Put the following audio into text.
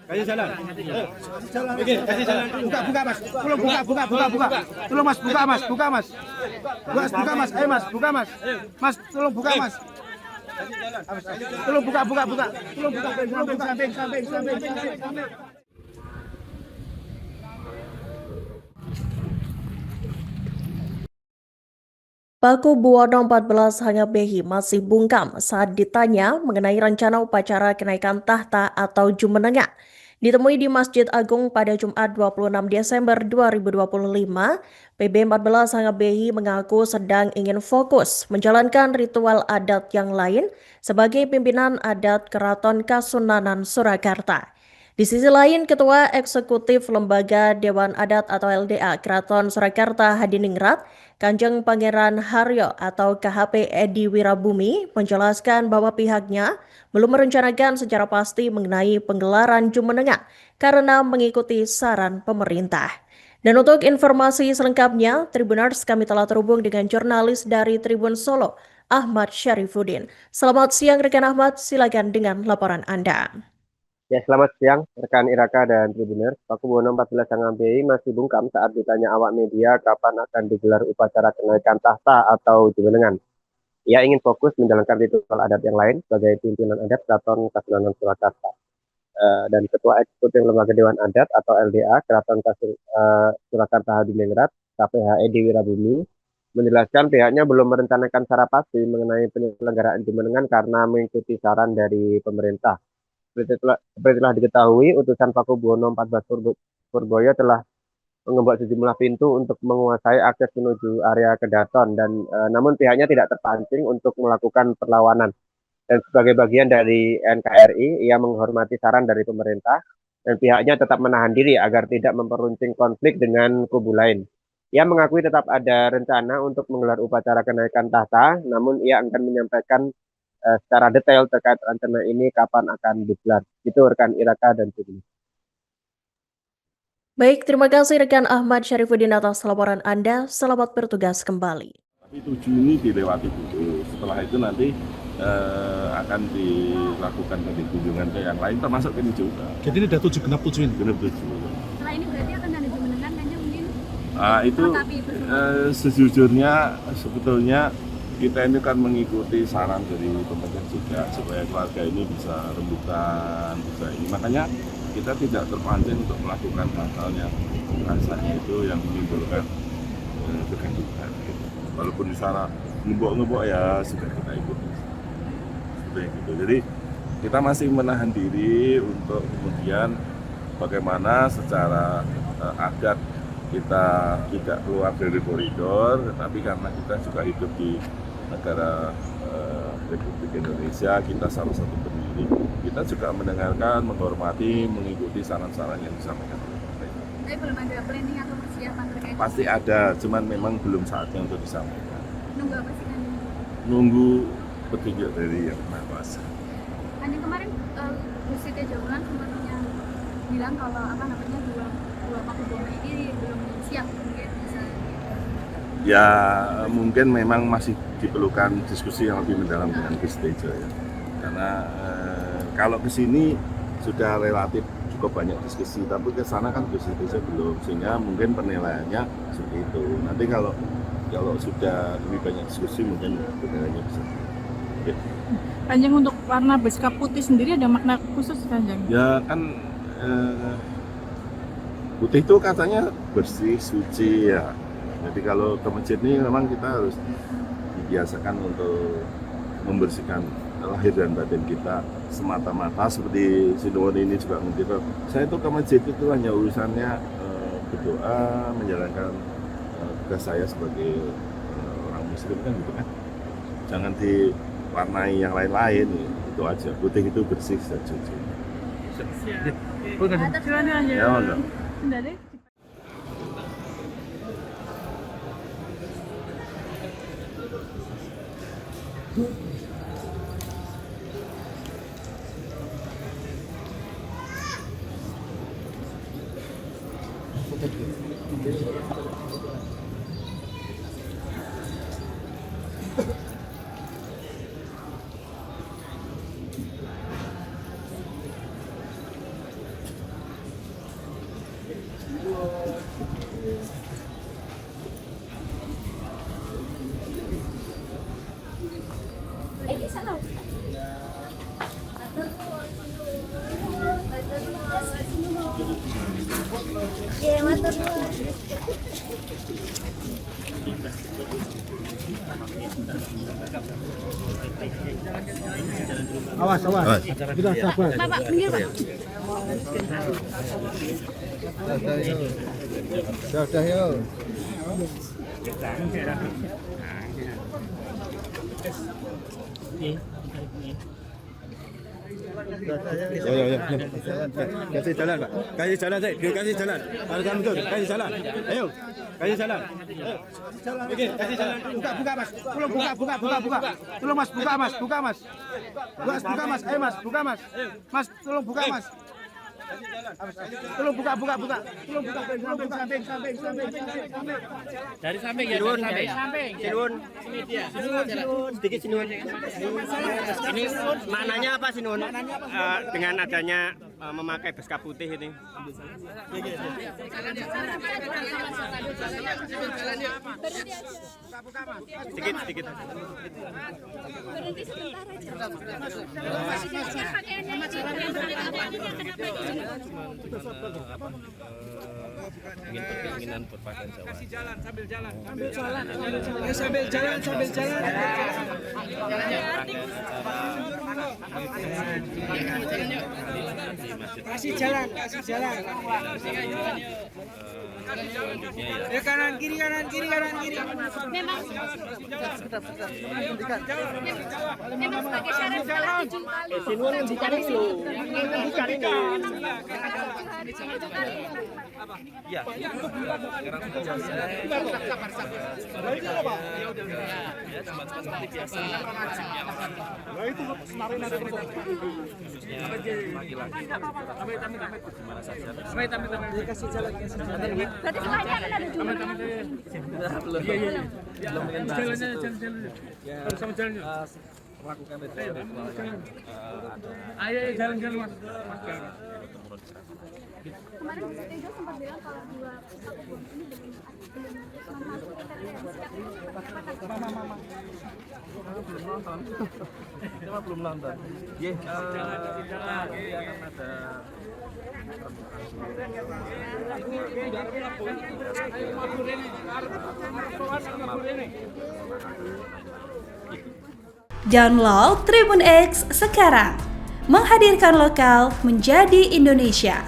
Kasih jalan. Oke, kasih jalan. Buka Mas. Tolong buka. Tolong Mas, buka Mas. Buka Mas. Buka Mas. Ayo Mas, buka Mas. Mas, tolong buka Mas. Tolong buka. Tolong buka. Samping. Paku Buwono 14 Hangabehi masih bungkam saat ditanya mengenai rencana upacara kenaikan tahta atau Jumenengan. Ditemui di Masjid Agung pada Jumat 26 Desember 2025, PB 14 Hangabehi mengaku sedang ingin fokus menjalankan ritual adat yang lain sebagai pimpinan adat Keraton Kasunanan Surakarta. Di sisi lain, Ketua Eksekutif Lembaga Dewan Adat atau LDA Keraton Surakarta Hadiningrat, Kanjeng Pangeran Haryo atau KHP Edi Wirabumi menjelaskan bahwa pihaknya belum merencanakan secara pasti mengenai penggelaran Jumenengan karena mengikuti saran pemerintah. Dan untuk informasi selengkapnya, Tribuners kami telah terhubung dengan jurnalis dari Tribun Solo, Ahmad Syarifuddin. Selamat siang rekan Ahmad, silakan dengan laporan Anda. Ya, selamat siang rekan Iraka dan Tribuners. Paku Buwono 14 Hangabehi masih bungkam saat ditanya awak media kapan akan digelar upacara kenaikan tahta atau Jumenengan. Ia ingin fokus menjalankan ritual adat yang lain sebagai pimpinan adat Keraton Kasunanan Surakarta. Dan Ketua Eksekutif Lembaga Dewan Adat atau LDA Keraton Surakarta Hadiningrat KPH Edi Wirabumi menjelaskan pihaknya belum merencanakan secara pasti mengenai penyelenggaraan Jumenengan karena mengikuti saran dari pemerintah. Seperti telah diketahui, utusan Paku Buwono 14 Purboyo telah mengembak sejumlah pintu untuk menguasai akses menuju area Kedaton dan namun pihaknya tidak terpancing untuk melakukan perlawanan. Dan sebagai bagian dari NKRI, ia menghormati saran dari pemerintah dan pihaknya tetap menahan diri agar tidak memperuncing konflik dengan kubu lain. Ia mengakui tetap ada rencana untuk menggelar upacara kenaikan tahta, namun ia akan menyampaikan secara detail terkait rencana ini kapan akan digelar. Itu rekan Iraka dan Tribun. Baik, terima kasih rekan Ahmad Syarifuddin atas laporan Anda. Selamat bertugas kembali. Tapi 7 ini dilewati dulu. Setelah itu nanti akan dilakukan kunjungan ke yang lain, termasuk ini juga. Jadi ini ada 7 genap 7 ini. Genap 7. Setelah ini berarti akan ada Jumenengan kan mungkin? Itu sejujurnya sebetulnya kita ini kan mengikuti saran dari pemerintah juga supaya keluarga ini bisa rembukan, bisa ini. Makanya kita tidak terpancing untuk melakukan hal-hal yang rasanya itu yang menimbulkan kegaduhan. Gitu. Walaupun di sana ngembok ya sudah kita ikuti. Seperti itu. Jadi kita masih menahan diri untuk kemudian bagaimana secara adat kita tidak keluar dari koridor, tetapi karena kita juga hidup di negara Republik Indonesia, kita salah satu pendiri, kita juga mendengarkan, menghormati, mengikuti saran-saran yang disampaikan oleh pemerintah. Tapi belum ada planning atau persiapan terkait? Pasti ada, cuman memang belum saatnya untuk disampaikan. Nunggu apa sih kan? Nunggu petunjuk dari yang Maha Kuasa. Hanya kemarin Gusti Tejolan sempat bilang kalau dua Paku Buwono ini belum siap mungkin bisa. Ya mungkin memang masih diperlukan diskusi yang lebih mendalam dengan Gus Tejo ya. Karena kalau ke sini sudah relatif cukup banyak diskusi, tapi ke sana kan Gus Tejo belum, sehingga mungkin penilaiannya seperti itu. Nanti kalau sudah lebih banyak diskusi mungkin penilaiannya bisa. Ya. Kanjeng, untuk warna bersikap putih sendiri ada makna khusus Kanjeng? Ya kan putih itu katanya bersih, suci ya. Jadi kalau ke masjid ini memang kita harus dibiasakan untuk membersihkan lahir dan batin kita semata-mata, seperti Sinuwun ini juga mengira saya itu ke masjid itu hanya urusannya berdoa, menjalankan tugas saya sebagai orang muslim kan gitu kan. Jangan diwarnai yang lain-lain, itu aja. Putih itu bersih dan suci. Ya, enggak. Awas, awas. Sudah sabar. Bapak, minggir Pak. Sudah yuk. Yo. Kasih jalan, Pak. Kasih jalan, saya. Kasih jalan. Harga betul. Kasih jalan. Ayo. Kasih jalan. Oke, kasih jalan. Buka, Mas. Tolong buka. Tolong Mas, buka Mas. Buka, Mas. Ayo Mas, buka Mas. Mas, tolong buka Mas. Tolong buka. Tolong buka. Samping. Dari samping ya, dari samping. Sinun. Sedikit sinun. Ini maknanya apa sinun? Dengan adanya memakai beskap putih ini. Sedikit. Berhenti sebentar aja. Keinginan berpakaian Jawa. Sambil jalan. Kasih jalan. Kanan kiri. Memang sebagai syarat salah 7 kali. Sinun dicari dulu. Dicari dulu. Iya. Berarti sebelahnya kan ada jumlah. Ayo jalan Mas. Kemarin Tejo sempat bilang kalau dua satu bom ini belum memasuki Belum nonton. Download Tribun X sekarang, menghadirkan lokal menjadi Indonesia.